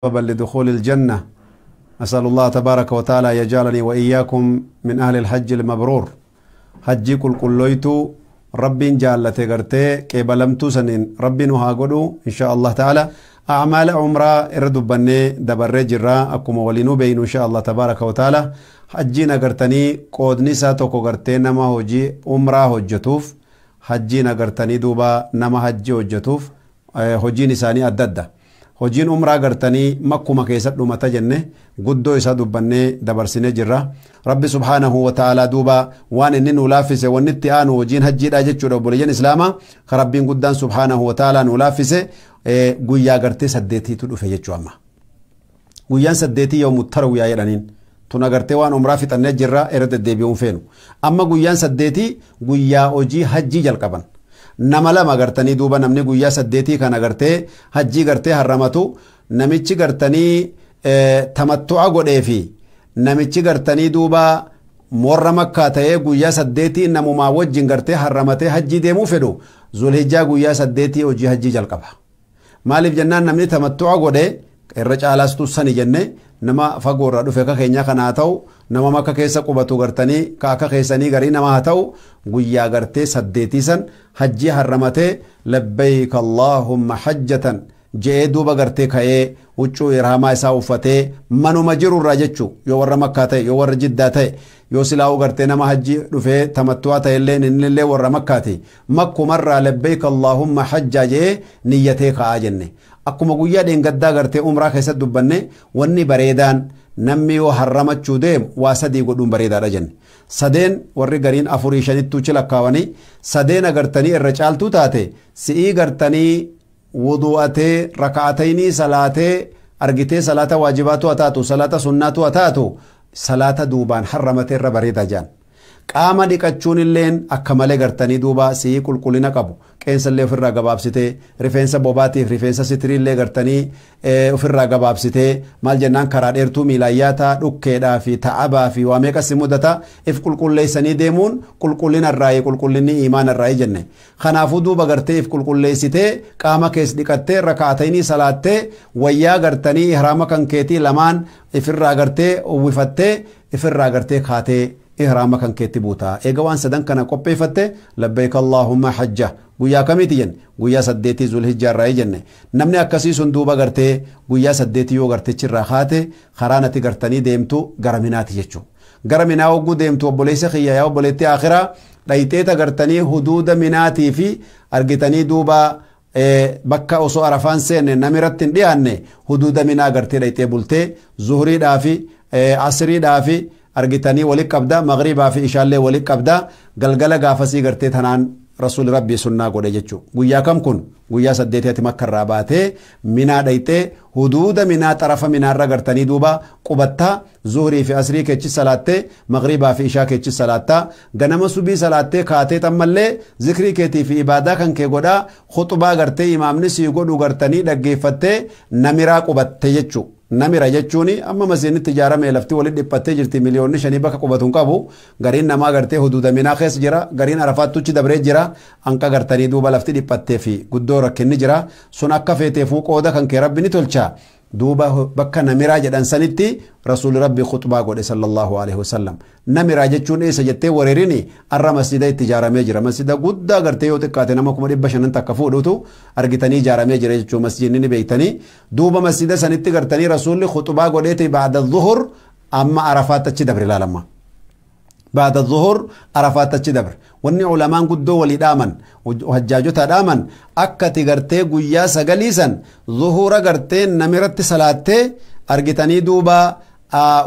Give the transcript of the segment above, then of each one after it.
سببا لدخول الجنة. أسأل الله تبارك وتعالى يجعلني وإياكم من أهل الحج المبرور. حجي كل لويتو رب جالته غرتي كبلمتو سنين رب نهاغدو إن شاء الله تعالى. أعمال عمرة إردو بني دبر جرا أكم ولينو بين إن شاء الله تبارك وتعالى. حجي نغرتني قودني ساتوكو غرتي نما هجي عمرة هجتوف. حجي نغرتني دوبا نما حجي هجتوف. هجي نساني أدد hojiin umraa gartanii makkuma keessatti dhumata jenne guddoo isa dubbannee dabarsine jirra. Rabbi subhaanahu wa ta'ala duuba waan inni nu laaffise wanni itti aanu hojiin hajjiidha jechuudha obboleeyyan islaamaa ka rabbiin guddaan subhaanahu wa ta'ala nu laaffise guyyaa gartee saddeetiitu dhufe jechuu amma. Guyyaan saddeetii yoomu tarwiyaa jedhaniin tun agartee waan umraa fixannee jirra irra deddeebi'uun feenu. Amma guyyaan saddeetii guyyaa hojii hajjii jalqaban. Nama lama gartanii duuba namni guyyaa saddeetii kan agartee hajjii gartee harramatu namichi gartanii tamattu'a godhee fi namichi gartanii duuba morra makkaa ta'ee guyyaa saddeetii namumaa wajjin gartee harramatee hajjii deemuu fedhu zulhijjaa guyyaa saddeetii hojii hajjii jalqaba. Maaliif jennaan namni tamattu'a godhee irra caalaastu sani jenne nama fagoorra dhufe ka keenya kanaa ta'u nama makka keessa qubatu gartanii ka akka keessanii garii nama haa ta'u guyyaa gartee saddeetii san hajjii harramatee labbayk allahumma hajjatan je'ee duuba gartee ka'ee huccuu irhaamaa isaa uffatee manuma jirurraa jechuu yoo warra makkaa ta'e yoo warra jiddaa ta'e yoo silaa'uu gartee nama hajjii dhufee tamattu'aa ta'ellee innillee warra makkaati makkumarraa labbayk allahumma hajjaa je'ee niyyatee ka'aa jenne. Akkuma guyyaa dheengaddaa gartee umraa keessatti dubbanne wanni bareedaan namni yoo harramachuu deemu waa sadii godhuun bareedaadha jenne. Sadeen warri gariin afurii shanittuu lakkaawanii sadeen agartanii irra caaltuu taate si'ii gartanii wudu'atee raka'ataynii salaatee argitee salaata waajibaatu haa taatu salaata sunnaatu haa taatu salaata duubaan harramatee irra bareedaa jaan. Qaama dhiqachuun illeen akka malee gartanii duuba si'ii qulqullina qabu qeensa illee ofirraa gabaabsitee rifeensa bobaatiif rifeensa sitirii illee gartanii ofirraa gabaabsitee maal jennaan karaa dheertuu miilayyaataa dhukkeedhaa fi ta'abaa fi waa meeqas mudata if qulqulleessanii deemuun qulqullina irraayee qulqullinni iimaan irraayee jenne. Kanaafuu duuba gartee if qulqulleessitee qaama kees dhiqattee raka'ataynii salaattee wayyaa gartanii ihraama kan keetii lamaan ifirraa gartee uwwifattee ifirraa gartee kaatee ihraama kan keetti buutaa eega waan sadan kana qopheeffatte labbayk allahumma hajja guyyaa kamiiti jenne guyyaa saddeetii zulhijjaa irraa jenne namni akkasii sun duuba gartee guyyaa saddeetii yoo gartichirraa haate karaa nati gartanii deemtu gara minaati jechuu gara minaa hogguu deemtu obboleessa kiyya yaa obboleetti akhiraa dhayxeeta gartanii huduuda minaatii fi argitanii duuba bakka osoo arafaan seenne namiratti hin dhiyaanne huduuda minaa gartee dhayxee bultee zuhuriidhaa fi asriidhaa fi argitanii walitti qabda maghribaa fi ishaallee walitti qabda galgala gaafasii gartee tanaan rasuul rabbii sunnaa godhe jechuu guyyaa kam kun guyyaa saddeetiiti makkarraa baatee minaa dhayxee huduuda minaa xarafa minaarra gartanii duuba qubattaa zuhurii fi asrii keechi salaattee maghribaa fi ishaa keechi salaattaa ganama subii salaattee kaatee tammallee zikrii keetii fi ibaadaa kan kee godhaa khuxubaa gartee imaamni sii godhu gartanii dhaggeeffattee namiraa qubatte jechuu. Namira jechuun amma masiinitti ijaaramee lafti walitti dhiphattee jirti miliyoonni 5 bakka qubatuun qabu gariin namaa gartee huduuda minaa keessa jira gariin arafaattuchi dabree jira hanqa gartanii duuba lafti dhiphattee fi guddoo rakkinni jira sun akka feeteefuu qooda kan kee rabbi ni tolcha duuba bakka namiraa jedhan sanitti rasuul rabbi khutbaa godhe sallallahu alaihi wasallam namiraa jechuun eessa jettee wareerini arra masjida itti ijaaramee jira masjida guddaa gartee yoo xiqqaate nama 500 takka fuudhutu argitanii ijaaramee jira jechuu masjidni ni beeytanii duuba masjida sanitti gartanii rasuulli khutbaa godheeti baada dhuhur amma arafaatachi dabre laalamma بعد الظهر عرفات تشدبر وني علماء قدو ولي دامن وحجاجوتا دامن أكتي غرتي قويا سغليسن ظهور غرتي نمرت صلاتي أرغتاني دوبا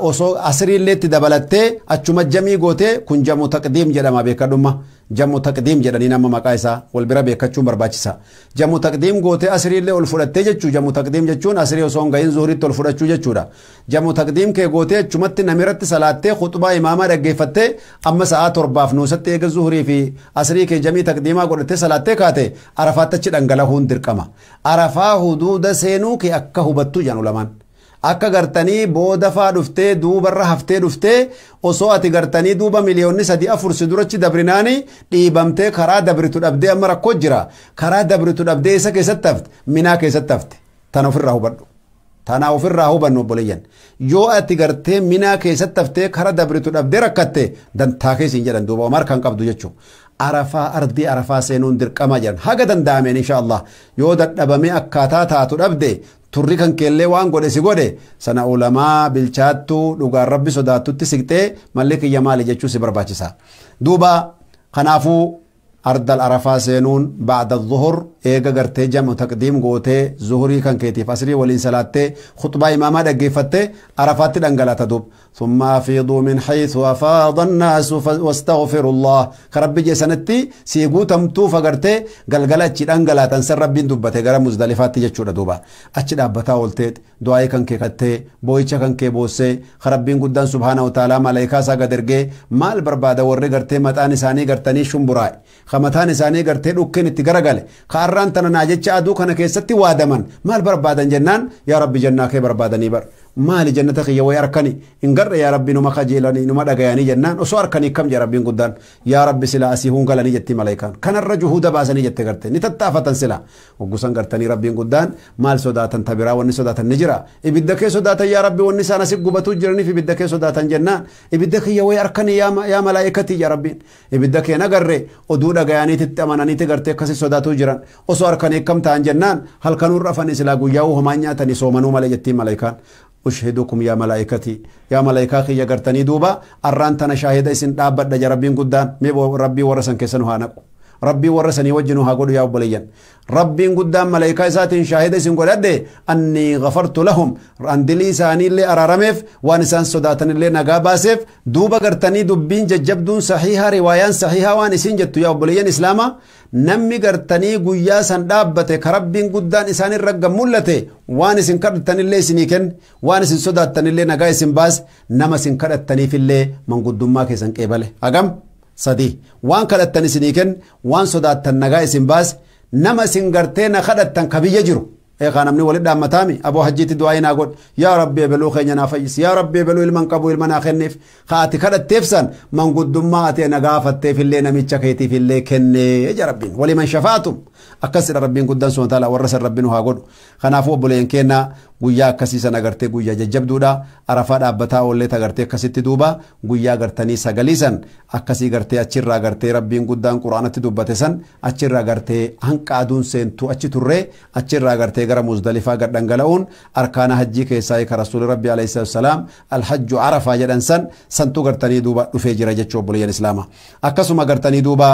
osoo asrii illeetti dabalattee achuma jamii gootee kun jamu taqdiim jedhama beekadhumma jamu taqdiim jedhanii nama maqaa isaa wal bira beekachuun barbaachisa jamu taqdiim gootee asrii illee ol fudhattee jechuu jamu taqdiim jechuun asrii osoo hin gahin zuhuritti ol fudhachuu jechuudha jamu taqdiim kee gootee achumatti namiratti salaattee khutbaa imaamaa dhaggeeffattee amma sa'aa 7 nuusatti eega zuhurii fi asrii kee jamii taqdiimaa godhattee salaattee kaate arafaattachi dhangalahuun dirqama arafaa huduuda seenuu kee akka hubattuu jedhan ulamaan akka gartanii booda faa dhuftee duubarra haftee dhuftee osoo ati gartanii duuba miliyoonni 3-4 si durachi dabrinaani dhiibamtee karaa dabritu dhabdee amma rakkoo jira karaa dabritu dhabdee isa keessatti hafte minaa keessatti hafte tan ofirraa hubadhu تانا وفر راهو بنو بوليان يو أتجرتي منا كيست تفتي خرا دبرتو دبدي ركتة دن تاكي سنجرن دوبا ومار كان قبضو يجو عرفا أرضي عرفا سينون در كماجن هكذا دامين إن شاء الله يو دبمي أكاتا تاتو دبدي turri kan kelle waan godhe si godhe sana ulamaa bilchaattu dhugaan rabbi sodaatutti siqtee mallee kiyya maali jechuu si barbaachisa duuba kanaafuu أرض العرفة سينون بعد الظهر إيجا غرتي جمع تقديم غوتي ظهري كان كيتي فاسري ولين صلاتي خطبة إمامة دقيفتي عرفات دنقلات دوب ثم أفيضوا من حيث أفاض الناس واستغفروا الله كرب جسنتي سيقو تمتو فقرتي قلقلات دنقلات أنسر ربين دوبتي غرام مزدلفات تجتشو دوبا أتشد أبتا ولتيت دعاي كان كيكتي بويتشا كان كيبوسي خربين قدان سبحانه وتعالى ملايكا سا قدرقي مال بربادة ورّي غرتي متاني ساني غرتني شمبراي خمتان إساني قرتين وكين اتقرقالي خاران تنا ناجتش عدو كان كيستي وادمان مال بربادن جنان يا رب جناكي بربادني بر مال جنتك يا أركني إن قر يا ربي نما خجيلاني نما دقياني جنان وسو أركني كم يا ربي قدان يا رب سلا أسيهون قلني جتي ملايكان كان الرجو هدا باسني جتي قرتي نتتافتن سلا وقسن قرتني ربي قدان مال سوداتن تبرا وني سوداتن نجرا إبدك سوداتن يا ربي وني سانا سيقبتو جرني في بدك سوداتن جنان إبدك يا أركني يا ملايكتي يا ربي إبدك نقر ودود دقياني تتمناني تقرتي كسي سوداتو جران وسو أركني كم تان جنان هل كانوا رفني سلا قياو همانيا تني سومنو ملايكتي ملايكان أشهدكم يا ملائكتي يا ملائكة يا قرتني دوبا أرانتنا شاهد إسن دابد دجا ربين قدان ميبو ربي ورسن كسنو هانكو ربي ورسني وجنو هاقودو يا بليان ربين قدام ملائكة ساتين شاهد إسن قد أني غفرت لهم أندلي ساني اللي أرارمف وانسان صداتن اللي نقاباسف دوبا قرتني دوبين ججبدون صحيحة روايان صحيحة وانسين جتو يا بليان إسلاما نمي قرتني قويا سندابته كربين قدان إساني الرقم ملته وانسين قرتن اللي سنيكن وانسين صداتن اللي نقايسين باس نمسين قرتني في اللي من قدوم ما كيسان قبله أقام صدي وان قرتني سنيكن وان صداتن نقايسين باس نمسين قرتين خدتن كبية جرو خانم ني ولد دامتامي ابو حجيت دعاينا قول يا ربي بلو خينا فيس يا ربي بلو المن قبو المن اخنف خاتي كدت تفسن من قدماتي نغافت في اللي نميچكيتي في اللي كن يا ربي ولمن شفاعتم اكسر ربين قدان سبحانه وتعالى ورس ربنا ها قول خنافو بولين كنا غويا كسيسا نغرتي غويا ججبدودا عرفا دابتا ولي تغرتي كسيتي دوبا غويا غرتني سغليسن اكسي غرتي اچرا غرتي ربين قدان قرانتي دوبتسن اچرا غرتي هنقادون سنتو اچ توري اچرا غرتي غرا مزدلفه غدنغلون اركان حجي كيساي كرسول ربي عليه الصلاه والسلام الحج عرفه جدنسن سنتو غرتني دوبا دفي جرا جچو بولين اسلام اكسما غرتني دوبا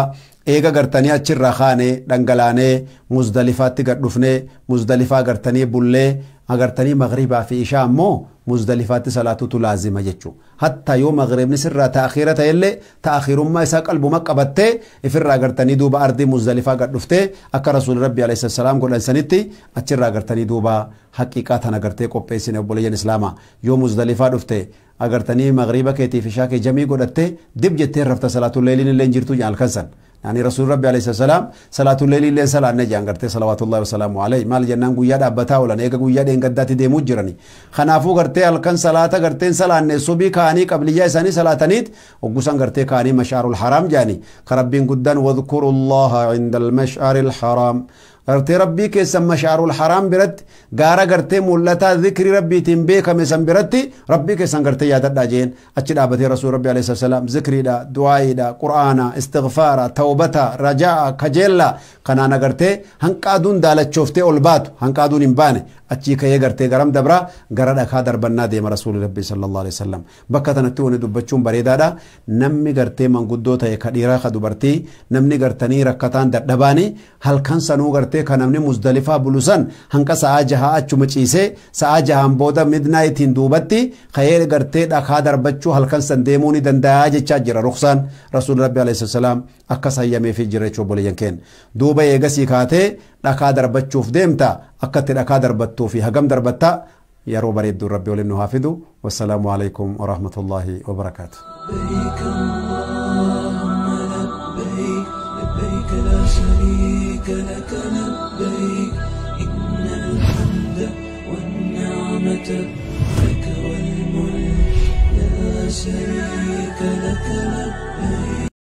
eega gartanii achirraa kaane dhangalaanee muzdalifaatti gad dhufne muzdalifaa gartanii bullee agartanii maghribaa fi ishaa ammoo muzdalifaatti salaatutu laazima jechuu hatta yoo maghribni sirraa ta'akhira ta'ellee ta'akhirummaa isaa qalbuma qabattee ifirraa gartanii duuba ardii muzdalifaa gad dhuftee akka rasuul rabbi alayhi salaam godhan sanitti achirraa gartanii duuba haqiiqaa tana gartee qopheessine obboleeyyan islaamaa yoo muzdalifaa dhufte agartanii maghriba keetii fi ishaa kee jamii godhatte dib jettee rafta salaatul leeliin illee jirtu jaalkansan يعني رسول ربي عليه السلام صلاة الليل اللي صلاة نجان قرتي صلوات الله وسلامه عليه مال جنان قويا دابتا ولا نيجا قويا دين قداتي دي مجرني خنافو قرتي الكن صلاة قرتين صلاة نسوبي كاني قبل جايساني صلاة نيت وقسان قرتي كاني مشعر الحرام جاني خربين قدان واذكروا الله عند المشعر الحرام قرتي ربي كيسم مشعر الحرام برد غارا قرتي مولتا ذكر ربي تنبيك مسم بردتي ربي كيسم قرتي يادت داجين أجد آبتي رسول ربي عليه السلام ذكري دا دعائي دا قرآن استغفار توبتا رجاء كجيلا كنانا قرتي هنقادون دالت شوفتي أولباتو هنقادون انباني أجي كي قرتي غرام دبرا غرا خادر بنا ديم رسول ربي صلى الله عليه وسلم بكتا نتوني دبچون بريدا دا نمي قرتي من قدوتا يكاديرا خدوبرتي نمني قرتني ركتان دباني هل كان سنو قرتي kanamni muzdalifa bulusan hanka sa'a jaha achuma ciise sa'a jahan booda midnightin duubatti khayr gartee dhakaa darbachuu halkan san deemuuni danda'a jecha jira ruqsan rasul rabbi alayhi salam akka sayyame fi jira choboleyan ken duuba eegasi kaate dhakaa darbachuuf deemta akkatti dhakaa darbattu fi hagam darbatta yaroo bareeddu rabbi waliin nu hafidu wassalamu alaykum wa rahmatullahi wa barakatuh لا شريك لك لبيك إن الحمد والنعمة لك والملك لا شريك لك لبيك